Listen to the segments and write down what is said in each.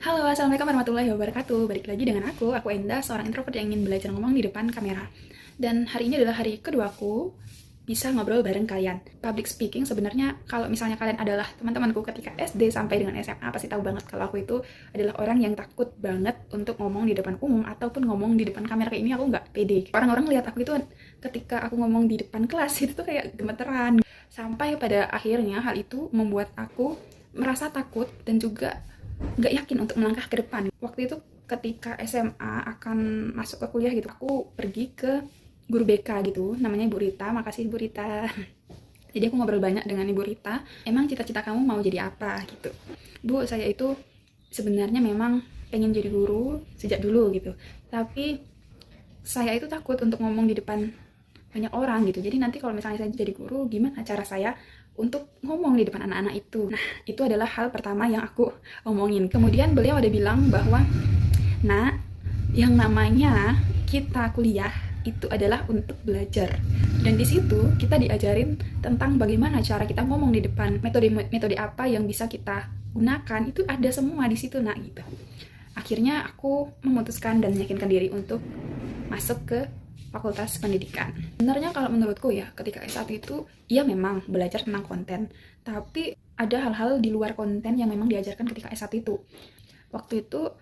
Halo, assalamualaikum warahmatullahi wabarakatuh. Balik lagi dengan aku Enda, seorang introvert yang ingin belajar ngomong di depan kamera. Dan hari ini adalah hari kedua aku bisa ngobrol bareng kalian. Public speaking sebenarnya kalau misalnya kalian adalah teman-temanku ketika SD sampai dengan SMA pasti tahu banget kalau aku itu adalah orang yang takut banget untuk ngomong di depan umum ataupun ngomong di depan kamera kayak ini aku nggak pede. Orang-orang lihat aku itu ketika aku ngomong di depan kelas itu tuh kayak gemeteran. Sampai pada akhirnya hal itu membuat aku merasa takut dan juga nggak yakin untuk melangkah ke depan. Waktu itu ketika SMA akan masuk ke kuliah gitu, aku pergi ke guru BK gitu, namanya Ibu Rita. Makasih Ibu Rita. Jadi aku ngobrol banyak dengan Ibu Rita. Emang cita-cita kamu mau jadi apa gitu? Bu, saya itu sebenarnya memang pengen jadi guru sejak dulu gitu. Tapi saya itu takut untuk ngomong di depan banyak orang gitu. Jadi nanti kalau misalnya saya jadi guru, gimana cara saya untuk ngomong di depan anak-anak itu. Nah, itu adalah hal pertama yang aku omongin. Kemudian beliau ada bilang bahwa, "Nak, yang namanya kita kuliah itu adalah untuk belajar. Dan di situ kita diajarin tentang bagaimana cara kita ngomong di depan, metode apa yang bisa kita gunakan, itu ada semua di situ, Nak." Gitu. Akhirnya aku memutuskan dan meyakinkan diri untuk masuk ke Fakultas Pendidikan. Sebenarnya kalau menurutku ya, ketika S1 itu, ya memang belajar tentang konten, tapi ada hal-hal di luar konten yang memang diajarkan ketika S1 itu. Waktu itu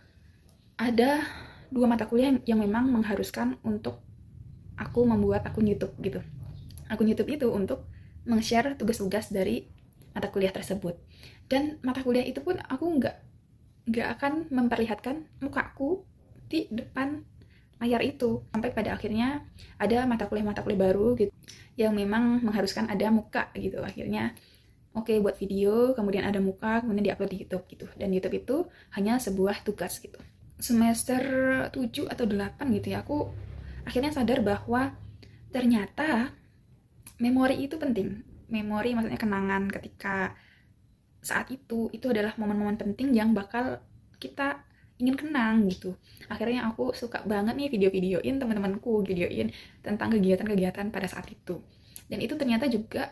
ada 2 mata kuliah yang memang mengharuskan untuk aku membuat akun YouTube gitu. Akun YouTube itu untuk meng-share tugas-tugas dari mata kuliah tersebut. Dan mata kuliah itu pun aku nggak akan memperlihatkan mukaku di depan layar itu, sampai pada akhirnya ada mata kuliah baru gitu yang memang mengharuskan ada muka gitu. Akhirnya oke, buat video, kemudian ada muka, kemudian diupload di YouTube gitu. Dan YouTube itu hanya sebuah tugas gitu. Semester 7 atau 8 gitu ya, aku akhirnya sadar bahwa ternyata memori itu penting. Memori maksudnya kenangan ketika saat itu adalah momen-momen penting yang bakal kita ingin kenang gitu. Akhirnya aku suka banget nih video-videoin teman-temanku, videoin tentang kegiatan-kegiatan pada saat itu. Dan itu ternyata juga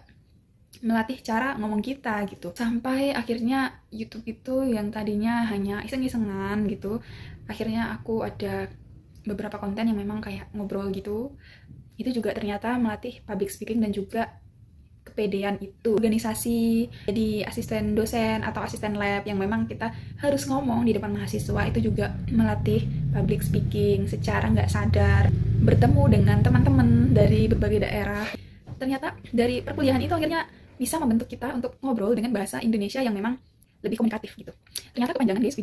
melatih cara ngomong kita gitu. Sampai akhirnya YouTube itu yang tadinya hanya iseng-isengan gitu, akhirnya aku ada beberapa konten yang memang kayak ngobrol gitu. Itu juga ternyata melatih public speaking dan juga kepedean itu. Organisasi jadi asisten dosen atau asisten lab yang memang kita harus ngomong di depan mahasiswa, itu juga melatih public speaking secara nggak sadar. Bertemu dengan teman-teman dari berbagai daerah, ternyata dari perkuliahan itu akhirnya bisa membentuk kita untuk ngobrol dengan bahasa Indonesia yang memang lebih komunikatif gitu. Ternyata kepanjangan guys video